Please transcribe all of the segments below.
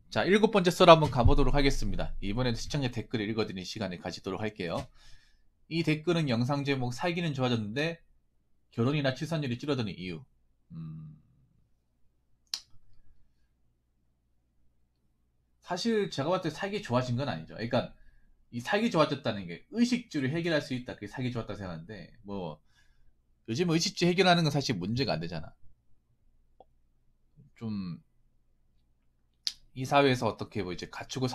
자, 7번째 썰 한번 가보도록 하겠습니다. 이번에는 시청자 댓글을 읽어드리는 시간을 가지도록 할게요. 이 댓글은 영상 제목 살기는 좋아졌는데 결혼이나 출산율이 줄어드는 이유. 사실 제가 봤을 때 살기 좋아진 건 아니죠. 그러니까 이 살기 좋아졌다는 게 의식주를 해결할 수 있다. 그게 살기 좋았다고 생각하는데 뭐 요즘 의식주 해결하는 건 사실 문제가 안 되잖아. 좀 이 사회에서 어떻게 뭐 이제 갖추고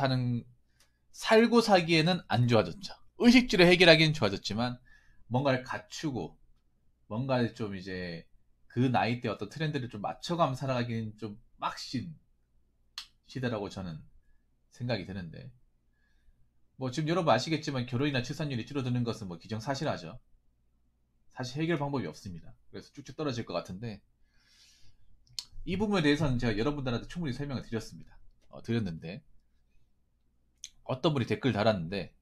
살고 사기에는 안 좋아졌죠. 의식주를 해결하기는 좋아졌지만 뭔가를 갖추고 뭔가를 좀 이제 그 나이 때 어떤 트렌드를 좀 맞춰가면서 살아가기는 좀 빡신 시대라고 저는 생각이 드는데 뭐 지금 여러분 아시겠지만 결혼이나 출산율이 줄어드는 것은 뭐 기정사실하죠. 사실 해결 방법이 없습니다. 그래서 쭉쭉 떨어질 것 같은데 이 부분에 대해서는 제가 여러분들한테 충분히 설명을 드렸습니다. 드렸는데 어떤 분이 댓글 달았는데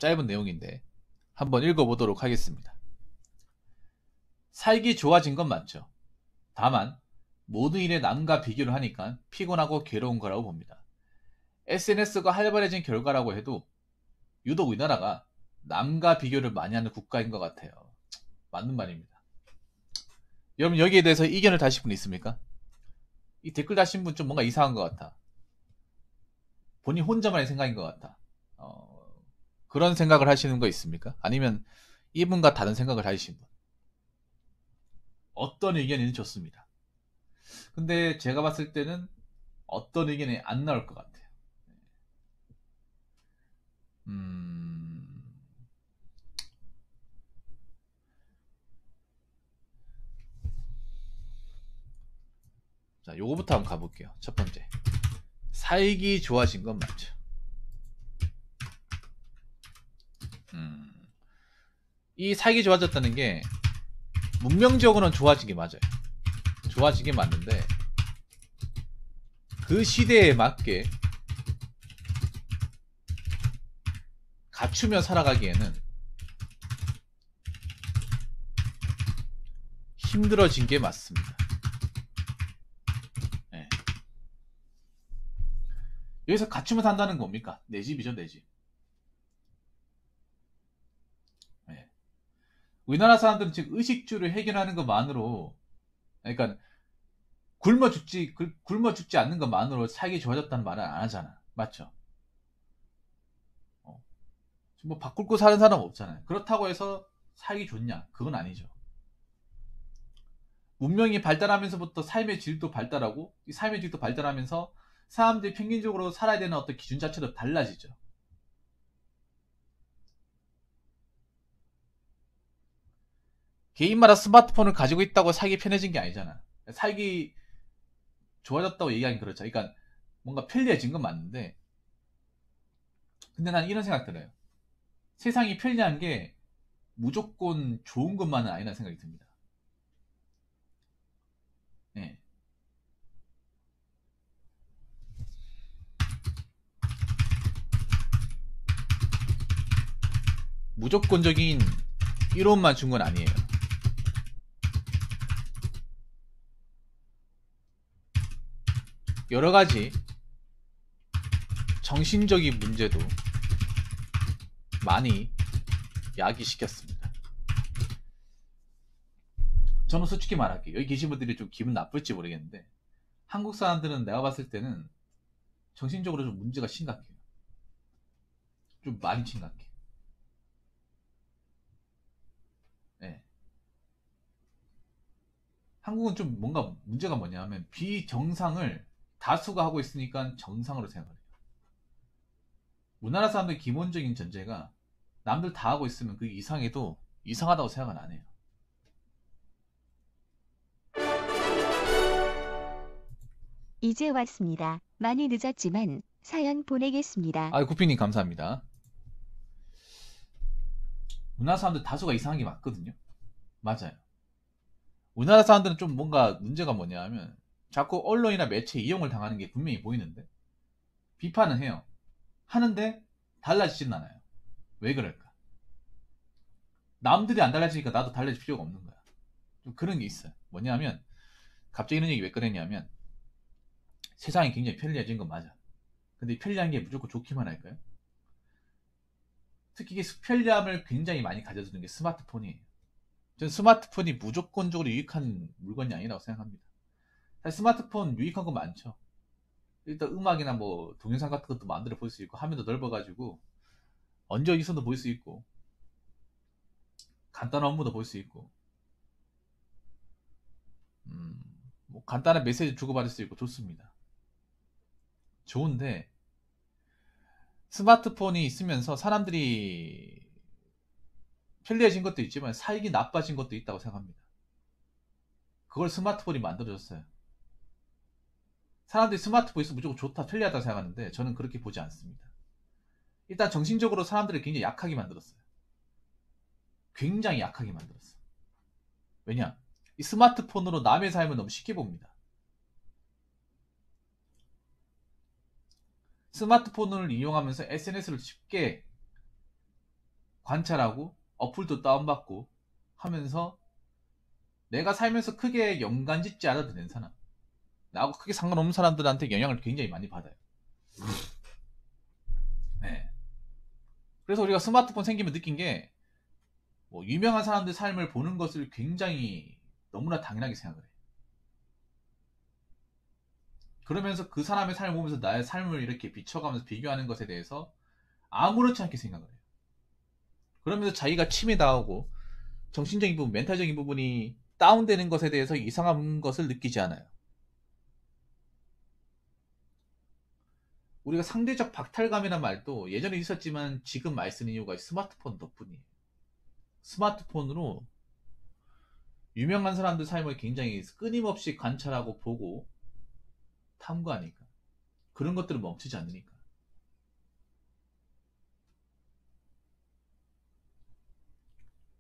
짧은 내용인데 한번 읽어보도록 하겠습니다. 살기 좋아진 건 맞죠. 다만 모든 일에 남과 비교를 하니까 피곤하고 괴로운 거라고 봅니다. SNS가 활발해진 결과라고 해도 유독 우리나라가 남과 비교를 많이 하는 국가인 것 같아요. 맞는 말입니다. 여러분 여기에 대해서 의견을 다신 분 있습니까? 이 댓글 다신 분 좀 뭔가 이상한 것 같아. 본인 혼자만의 생각인 것 같아. 그런 생각을 하시는 거 있습니까? 아니면 이분과 다른 생각을 하시는 분? 어떤 의견이든 좋습니다. 근데 제가 봤을 때는 어떤 의견이 안 나올 것 같아요. 음, 자, 요거부터 한번 가볼게요. 첫 번째. 살기 좋아진 건 맞죠. 이 살기 좋아졌다는 게 문명적으로는 좋아지게 맞아요. 좋아지게 맞는데 그 시대에 맞게 갖추며 살아가기에는 힘들어진 게 맞습니다. 네. 여기서 갖추며 산다는 건 뭡니까? 내 집이죠, 내 집. 네. 우리나라 사람들은 지금 의식주를 해결하는 것만으로, 그러니까 굶어 죽지 않는 것만으로 살기 좋아졌다는 말은 안 하잖아. 맞죠? 어. 뭐 밥 굶고 사는 사람 없잖아요. 그렇다고 해서 살기 좋냐? 그건 아니죠. 문명이 발달하면서부터 삶의 질도 발달하고 이 삶의 질도 발달하면서 사람들이 평균적으로 살아야 되는 어떤 기준 자체도 달라지죠. 개인마다 스마트폰을 가지고 있다고 살기 편해진 게 아니잖아. 살기 좋아졌다고 얘기하긴 그렇죠. 그러니까 뭔가 편리해진 건 맞는데 근데 난 이런 생각 들어요. 세상이 편리한 게 무조건 좋은 것만은 아니라는 생각이 듭니다. 네. 무조건적인 이론만 준 건 아니에요. 여러 가지 정신적인 문제도 많이 야기시켰습니다. 저는 솔직히 말할게요. 여기 계신 분들이 좀 기분 나쁠지 모르겠는데 한국 사람들은 내가 봤을 때는 정신적으로 좀 문제가 심각해요. 좀 많이 심각해. 네. 한국은 좀 뭔가 문제가 뭐냐면 비정상을 다수가 하고 있으니까 정상으로 생각을 해요. 우리나라 사람들의 기본적인 전제가 남들 다 하고 있으면 그게 이상해도 이상하다고 생각은 안 해요. 이제 왔습니다. 많이 늦었지만 사연 보내겠습니다. 아, 구피님 감사합니다. 우리나라 사람들 다수가 이상한 게 맞거든요. 맞아요. 우리나라 사람들은 좀 뭔가 문제가 뭐냐 하면 자꾸 언론이나 매체 이용을 당하는 게 분명히 보이는데 비판은 해요. 하는데 달라지진 않아요. 왜 그럴까? 남들이 안 달라지니까 나도 달라질 필요가 없는 거야. 좀 그런 게 있어요. 뭐냐면 갑자기 이런 얘기 왜 꺼냈냐면 세상이 굉장히 편리해진 건 맞아. 근데 편리한 게 무조건 좋기만 할까요? 특히 이게 편리함을 굉장히 많이 가져주는 게 스마트폰이에요. 저는 스마트폰이 무조건적으로 유익한 물건이 아니라고 생각합니다. 사실 스마트폰 유익한 거 많죠. 일단 음악이나 뭐 동영상 같은 것도 마음대로 볼 수 있고, 화면도 넓어가지고 언제 어디서도 볼 수 있고, 간단한 업무도 볼 수 있고, 뭐 간단한 메시지 주고받을 수 있고 좋습니다. 좋은데 스마트폰이 있으면서 사람들이 편리해진 것도 있지만 살기 나빠진 것도 있다고 생각합니다. 그걸 스마트폰이 만들어줬어요. 사람들이 스마트폰 있으면 무조건 좋다, 편리하다 생각하는데 저는 그렇게 보지 않습니다. 일단 정신적으로 사람들을 굉장히 약하게 만들었어요. 굉장히 약하게 만들었어요. 왜냐? 이 스마트폰으로 남의 삶을 너무 쉽게 봅니다. 스마트폰을 이용하면서 SNS를 쉽게 관찰하고 어플도 다운받고 하면서 내가 살면서 크게 연관 짓지 않아도 되는 사람, 나하고 크게 상관없는 사람들한테 영향을 굉장히 많이 받아요. 네. 그래서 우리가 스마트폰 생기면 느낀 게, 뭐 유명한 사람들 삶을 보는 것을 굉장히 너무나 당연하게 생각을 해요. 그러면서 그 사람의 삶을 보면서 나의 삶을 이렇게 비춰가면서 비교하는 것에 대해서 아무렇지 않게 생각을 해요. 그러면서 자기가 치매당하고 정신적인 부분, 멘탈적인 부분이 다운되는 것에 대해서 이상한 것을 느끼지 않아요. 우리가 상대적 박탈감이라는 말도 예전에 있었지만 지금 많이 쓰는 이유가 스마트폰 덕분이에요. 스마트폰으로 유명한 사람들 삶을 굉장히 끊임없이 관찰하고 보고 탐구하니까, 그런 것들은 멈추지 않으니까.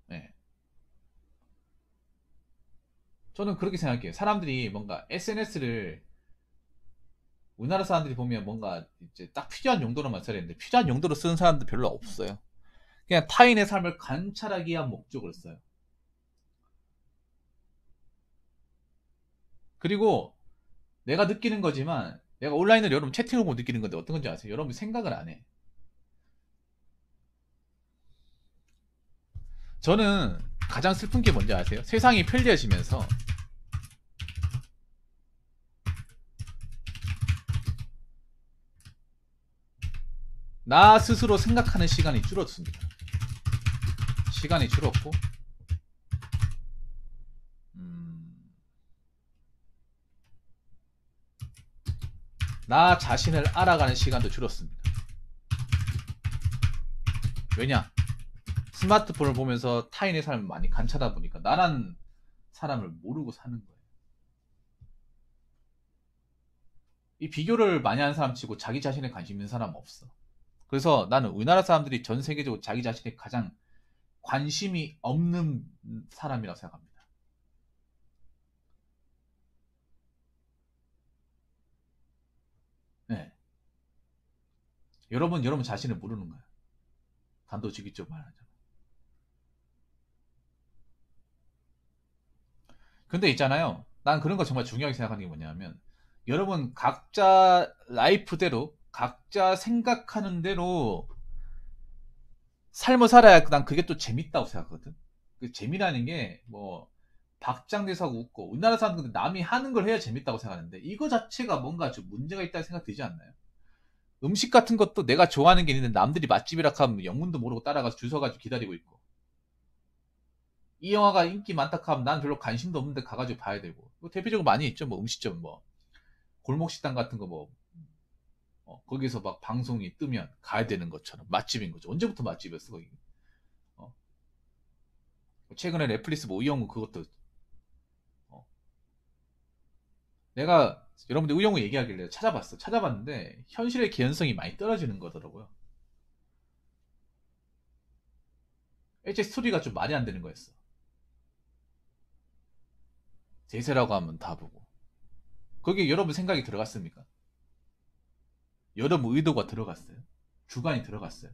네. 저는 그렇게 생각해요. 사람들이 뭔가 SNS를, 우리나라 사람들이 보면 뭔가 이제 딱 필요한 용도로만 써야 되는데 필요한 용도로 쓰는 사람들 별로 없어요. 그냥 타인의 삶을 관찰하기 위한 목적으로 써요. 그리고 내가 느끼는 거지만, 내가 온라인으로 여러분 채팅을 보고 느끼는 건데 어떤 건지 아세요? 여러분 생각을 안 해. 저는 가장 슬픈 게 뭔지 아세요? 세상이 편리해지면서 나 스스로 생각하는 시간이 줄었습니다. 시간이 줄었고, 나 자신을 알아가는 시간도 줄었습니다. 왜냐? 스마트폰을 보면서 타인의 삶을 많이 관찰하다 보니까 나란 사람을 모르고 사는 거예요. 이 비교를 많이 하는 사람 치고 자기 자신에 관심 있는 사람은 없어. 그래서 나는 우리나라 사람들이 전 세계적으로 자기 자신에 가장 관심이 없는 사람이라고 생각합니다. 네. 여러분 자신을 모르는 거야. 단도직입적으로 말하자면. 근데 있잖아요. 난 그런 거 정말 중요하게 생각하는 게 뭐냐면, 여러분 각자 라이프대로 각자 생각하는 대로 삶을 살아야 난 그게 또 재밌다고 생각하거든. 그 재미라는 게 뭐 박장대소하고 웃고, 우리나라 사람들은 남이 하는 걸 해야 재밌다고 생각하는데 이거 자체가 뭔가 좀 문제가 있다는 생각 들지 않나요? 음식 같은 것도 내가 좋아하는 게 있는데 남들이 맛집이라 하면 영문도 모르고 따라가서 줄 서가지고 기다리고 있고, 이 영화가 인기 많다 하면 난 별로 관심도 없는데 가가지고 봐야 되고, 뭐 대표적으로 많이 있죠. 뭐 음식점, 뭐 골목식당 같은 거, 뭐 거기서 막 방송이 뜨면 가야 되는 것처럼 맛집인 거죠. 언제부터 맛집이었어 거기? 어, 최근에 넷플릭스 뭐 우영우 그것도, 어, 내가 여러분들 우영우 얘기하길래 찾아봤어. 찾아봤는데 현실의 개연성이 많이 떨어지는 거더라고요. 일제 스토리가 좀 말이 안 되는 거였어. 대세라고 하면 다 보고. 거기에 여러분 생각이 들어갔습니까? 여러분 의도가 들어갔어요? 주관이 들어갔어요?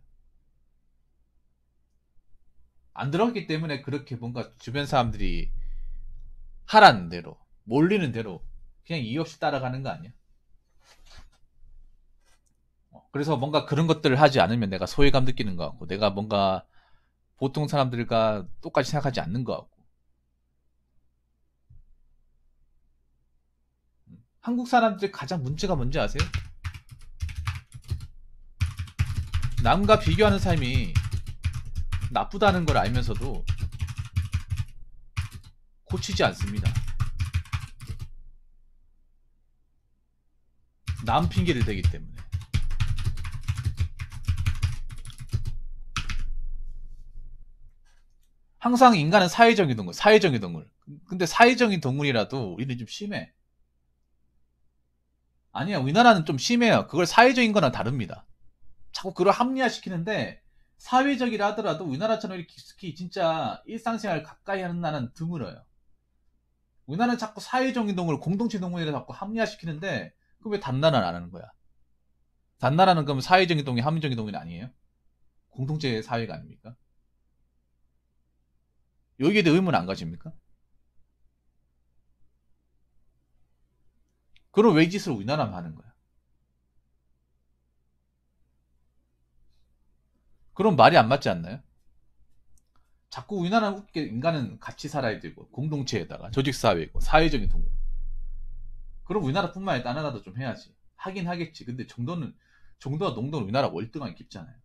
안 들어갔기 때문에 그렇게 뭔가 주변 사람들이 하라는 대로, 몰리는 대로 그냥 이유 없이 따라가는 거 아니야? 그래서 뭔가 그런 것들을 하지 않으면 내가 소외감 느끼는 것 같고, 내가 뭔가 보통 사람들과 똑같이 생각하지 않는 것 같고. 한국 사람들의 가장 문제가 뭔지 아세요? 남과 비교하는 삶이 나쁘다는 걸 알면서도 고치지 않습니다. 남 핑계를 대기 때문에. 항상 인간은 사회적인 동물, 사회적인 동물. 근데 사회적인 동물이라도 우리는 좀 심해. 아니야, 우리나라는 좀 심해요. 그걸 사회적인 거랑 다릅니다. 자꾸 그걸 합리화시키는데, 사회적이라 하더라도 우리나라처럼 이렇게 특히 진짜 일상생활 가까이 하는 나라는 드물어요. 우리나라는 자꾸 사회적인 동물, 공동체 동물이라 자꾸 합리화시키는데, 그럼 왜 다른 나라는 안 하는 거야? 다른 나라는 그럼 사회적인 동물, 합리적인 동물이 아니에요? 공동체 사회가 아닙니까? 여기에 대해 의문 안 가십니까? 그럼 왜 이 짓을 우리나라만 하는 거야? 그럼 말이 안 맞지 않나요? 자꾸 우리나라는 웃게 인간은 같이 살아야 되고 공동체에다가 조직사회고 사회적인 동물. 그럼 우리나라뿐만 아니라 다른 나라도 좀 해야지. 하긴 하겠지. 근데 정도와 농도는 우리나라 월등하게 깊잖아요.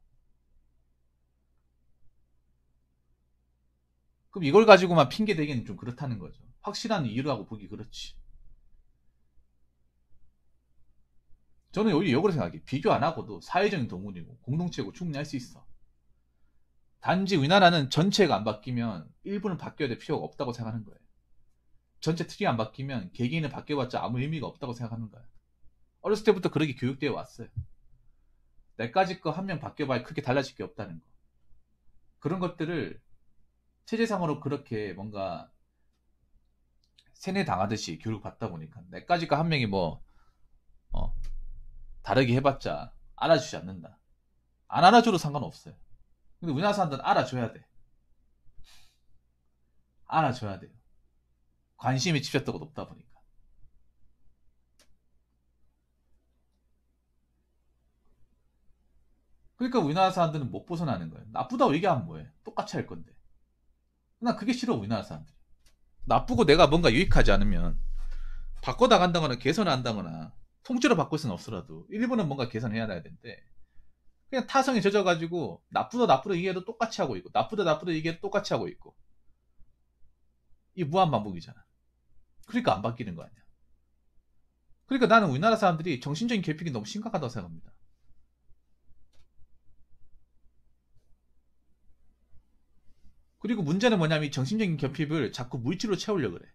그럼 이걸 가지고만 핑계 대기는 좀 그렇다는 거죠. 확실한 이유라고 보기 그렇지. 저는 오히려 역으로 생각해. 비교 안 하고도 사회적인 동물이고 공동체고 충분히 할 수 있어. 단지 우리나라는 전체가 안 바뀌면 일부는 바뀌어야 될 필요가 없다고 생각하는 거예요. 전체 틀이 안 바뀌면 개개인은 바뀌어봤자 아무 의미가 없다고 생각하는 거예요. 어렸을 때부터 그렇게 교육되어 왔어요. 내까지 거 한 명 바뀌어봐야 크게 달라질 게 없다는 거. 그런 것들을 체제상으로 그렇게 뭔가 세뇌 당하듯이 교육을 받다 보니까 내까지 거 한 명이 뭐 다르게 해봤자 알아주지 않는다. 안 알아줘도 상관없어요. 근데 우리나라 사람들은 알아줘야 돼. 알아줘야 돼요. 관심이 집중도가 높다 보니까. 그러니까 우리나라 사람들은 못 벗어나는 거예요. 나쁘다고 얘기하면 뭐해? 똑같이 할 건데. 난 그게 싫어, 우리나라 사람들이. 나쁘고 내가 뭔가 유익하지 않으면 바꿔나간다거나 개선한다거나 통째로 바꿀 수는 없더라도 일부는 뭔가 개선해야 되는데 그냥 타성에 젖어가지고 나쁘다 얘기해도 똑같이 하고 있고 나쁘다 얘기해도 똑같이 하고 있고 이 무한반복이잖아. 그러니까 안 바뀌는 거 아니야. 그러니까 나는 우리나라 사람들이 정신적인 결핍이 너무 심각하다고 생각합니다. 그리고 문제는 뭐냐면 이 정신적인 결핍을 자꾸 물질로 채우려고 그래.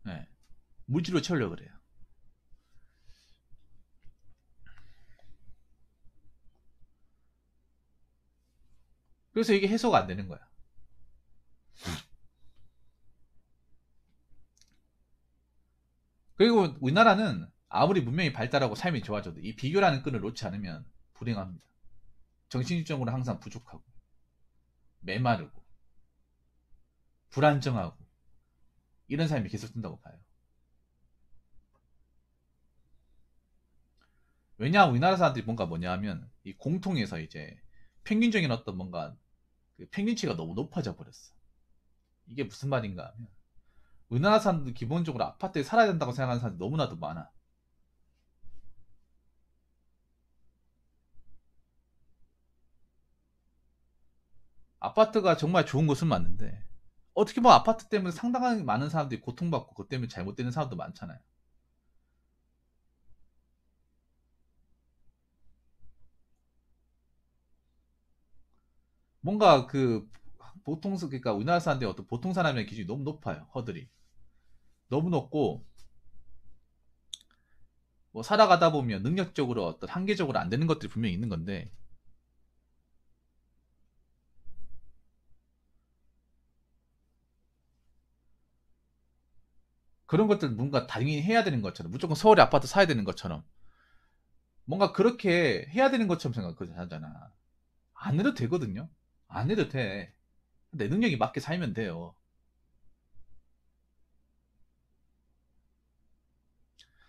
네. 물질로 채우려고 그래요. 그래서 이게 해소가 안 되는 거야. 그리고 우리나라는 아무리 문명이 발달하고 삶이 좋아져도 이 비교라는 끈을 놓지 않으면 불행합니다. 정신적으로 항상 부족하고 메마르고 불안정하고 이런 삶이 계속된다고 봐요. 왜냐하면 우리나라 사람들이 뭔가 뭐냐 하면 이 공통에서 이제 평균적인 어떤 뭔가 그 평균치가 너무 높아져 버렸어. 이게 무슨 말인가 하면 우리나라 사람들 기본적으로 아파트에 살아야 된다고 생각하는 사람들이 너무나도 많아. 아파트가 정말 좋은 곳은 맞는데 어떻게 보면 아파트 때문에 상당히 많은 사람들이 고통받고 그것 때문에 잘못되는 사람도 많잖아요. 뭔가 그 그러니까 우리나라 사람들이 어떤 보통 사람의 기준이 너무 높아요. 허들이 너무 높고 뭐 살아가다 보면 능력적으로 어떤 한계적으로 안 되는 것들이 분명히 있는 건데 그런 것들 뭔가 당연히 해야 되는 것처럼 무조건 서울에 아파트 사야 되는 것처럼 뭔가 그렇게 해야 되는 것처럼 생각하잖아. 안 해도 되거든요. 안 해도 돼. 내 능력이 맞게 살면 돼요.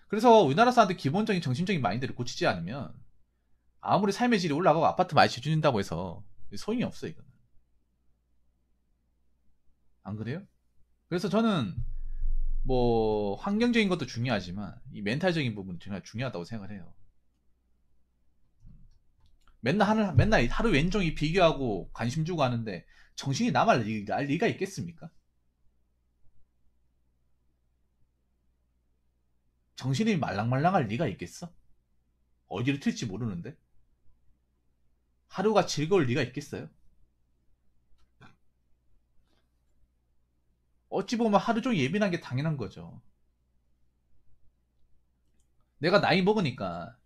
그래서 우리나라 사람들 기본적인 정신적인 마인드를 고치지 않으면 아무리 삶의 질이 올라가고 아파트 많이 지어준다고 해서 소용이 없어 이거는. 안 그래요? 그래서 저는 뭐 환경적인 것도 중요하지만 이 멘탈적인 부분은 정말 중요하다고 생각을 해요. 맨날 하루 왼종일 비교하고 관심 주고 하는데 정신이 남을 리가 있겠습니까? 정신이 말랑말랑할 리가 있겠어? 어디로 튈지 모르는데 하루가 즐거울 리가 있겠어요? 어찌 보면 하루 종일 예민한 게 당연한 거죠. 내가 나이 먹으니까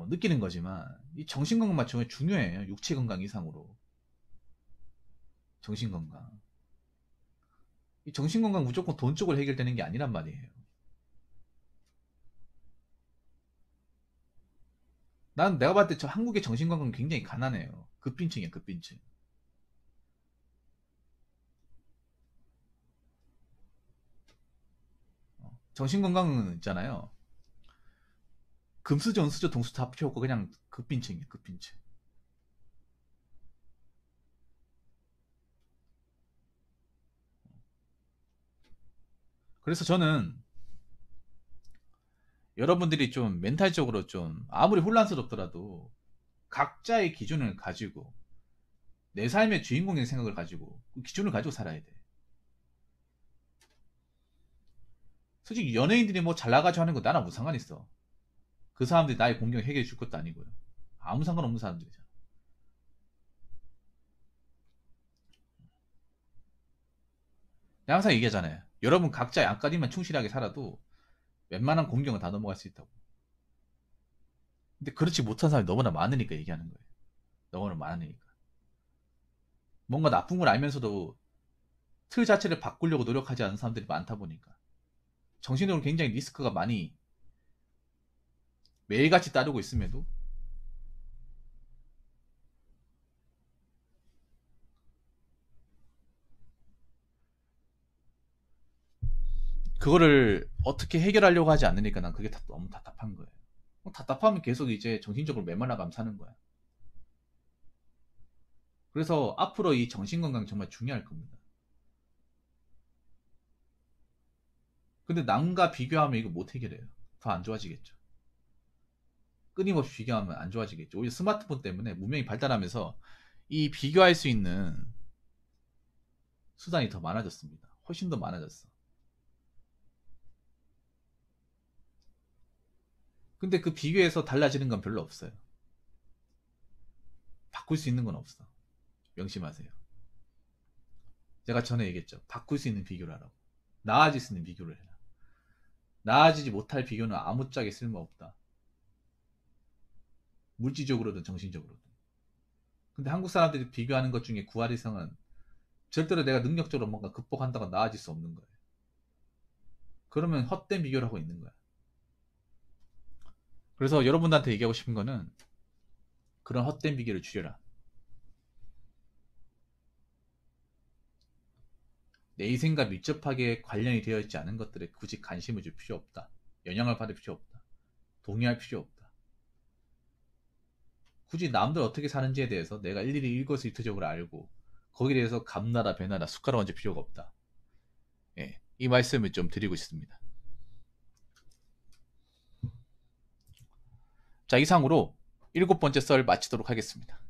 느끼는 거지만 이 정신건강만 정말 중요해요. 육체 건강 이상으로 정신건강. 이 정신건강 무조건 돈 쪽으로 해결되는 게 아니란 말이에요. 난 내가 봤을 때 저 한국의 정신건강은 굉장히 가난해요. 급빈층이야 급빈층. 정신건강은 있잖아요. 금수저 은수저 동수 다 필요 없고 그냥 급빈층이에요 급빈층. 그래서 저는 여러분들이 좀 멘탈적으로 좀 아무리 혼란스럽더라도 각자의 기준을 가지고 내 삶의 주인공의 생각을 가지고 그 기준을 가지고 살아야 돼. 솔직히 연예인들이 뭐 잘 나가지고 하는 거 나랑 무슨 상관 있어. 그 사람들이 나의 공경을 해결해 줄 것도 아니고요. 아무 상관없는 사람들이잖아. 내가 항상 얘기하잖아요. 여러분 각자의 앞가림만 충실하게 살아도 웬만한 공경은 다 넘어갈 수 있다고. 근데 그렇지 못한 사람이 너무나 많으니까 얘기하는 거예요. 너무나 많으니까. 뭔가 나쁜 걸 알면서도 틀 자체를 바꾸려고 노력하지 않는 사람들이 많다 보니까 정신적으로 굉장히 리스크가 많이 매일같이 따르고 있음에도 그거를 어떻게 해결하려고 하지 않으니까 난 그게 너무 답답한 거예요. 답답하면 계속 이제 정신적으로 메말라가면 사는 거야. 그래서 앞으로 이 정신건강 정말 중요할 겁니다. 근데 남과 비교하면 이거 못 해결해요. 더 안 좋아지겠죠. 끊임없이 비교하면 안 좋아지겠죠. 오히려 스마트폰 때문에 문명이 발달하면서 이 비교할 수 있는 수단이 더 많아졌습니다. 훨씬 더 많아졌어. 근데 그 비교에서 달라지는 건 별로 없어요. 바꿀 수 있는 건 없어. 명심하세요. 제가 전에 얘기했죠. 바꿀 수 있는 비교를 하라고. 나아질 수 있는 비교를 해라. 나아지지 못할 비교는 아무짝에 쓸모없다. 물질적으로든 정신적으로든. 근데 한국 사람들이 비교하는 것 중에 구할 이성은 절대로 내가 능력적으로 뭔가 극복한다고 나아질 수 없는 거예요. 그러면 헛된 비교를 하고 있는 거야. 그래서 여러분들한테 얘기하고 싶은 거는 그런 헛된 비교를 줄여라. 내 인생과 밀접하게 관련이 되어 있지 않은 것들에 굳이 관심을 줄 필요 없다. 영향을 받을 필요 없다. 동의할 필요 없다. 굳이 남들 어떻게 사는지에 대해서 내가 일일이 일거수일투족을 알고 거기에 대해서 감나라 배나라 숟가락 얹을 필요가 없다. 예, 이 말씀을 좀 드리고 싶습니다. 자, 이상으로 7번째 썰 마치도록 하겠습니다.